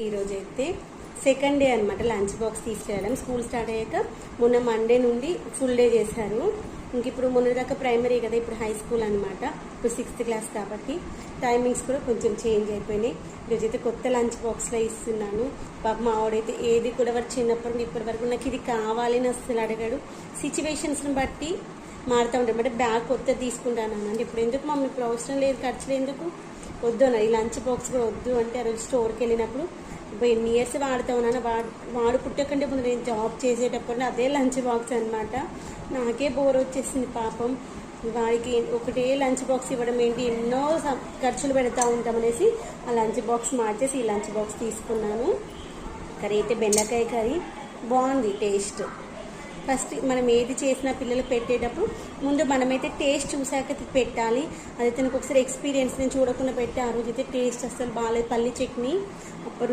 ఈరోజైతే second day అనమాట lunch box తీసుకెళ్ళడం. స్కూల్ స్టార్ట్ అయ్యాక మొన్న మండే నుండి ఫుల్ డే చేశారు. ఇంక ఇప్పుడు మొన్న దాకా ప్రైమరీ కదా, ఇప్పుడు హై స్కూల్ అనమాట. ఇప్పుడు 6th క్లాస్ కాబట్టి టైమింగ్స్ కూడా కొంచెం చేంజ్ అయిపోయినాయి. ఈరోజైతే కొత్త లంచ్ బాక్స్లో ఇస్తున్నాను. పాప మా ఆవిడైతే ఏది కూడా వారు చిన్నప్పటి నుండి ఇప్పటి వరకు నాకు ఇది కావాలని అస్సలు అడగాడు. సిచ్యువేషన్స్ని బట్టి మారుతూ ఉంటాడు. అంటే బ్యాగ్ కొత్త తీసుకుంటాను అంటే ఇప్పుడు ఎందుకు మమ్మీ, ఇప్పుడు అవసరం లేదు, ఖర్చులు ఎందుకు, వద్దు అన్న. ఈ లంచ్ బాక్స్ కూడా వద్దు అంటే ఆ రోజు స్టోర్కి వెళ్ళినప్పుడు ఇప్పుడు ఎన్ని ఇయర్స్ వాడుతూ ఉన్నాను. వాడు పుట్టకంటే ముందు నేను జాబ్ చేసేటప్పుడు అదే లంచ్ బాక్స్ అనమాట. నాకే బోర్ వచ్చేసింది పాపం. వాడికి ఒకటే లంచ్ బాక్స్ ఇవ్వడం ఏంటి, ఎన్నో ఖర్చులు పెడతా ఉంటామనేసి ఆ లంచ్ బాక్స్ మార్చేసి ఈ లంచ్ బాక్స్ తీసుకున్నాను. కర్రీ అయితే బెండకాయ కర్రీ బాగుంది టేస్ట్. ఫస్ట్ మనం ఏది చేసినా పిల్లలు పెట్టేటప్పుడు ముందు మనమైతే టేస్ట్ చూసాక పెట్టాలి. అదైతే నాకు ఒకసారి ఎక్స్పీరియన్స్, నేను చూడకుండా పెట్టే ఆ రోజు అయితే టేస్ట్ అస్సలు బాగాలేదు. పల్లి చట్నీ అప్పుడు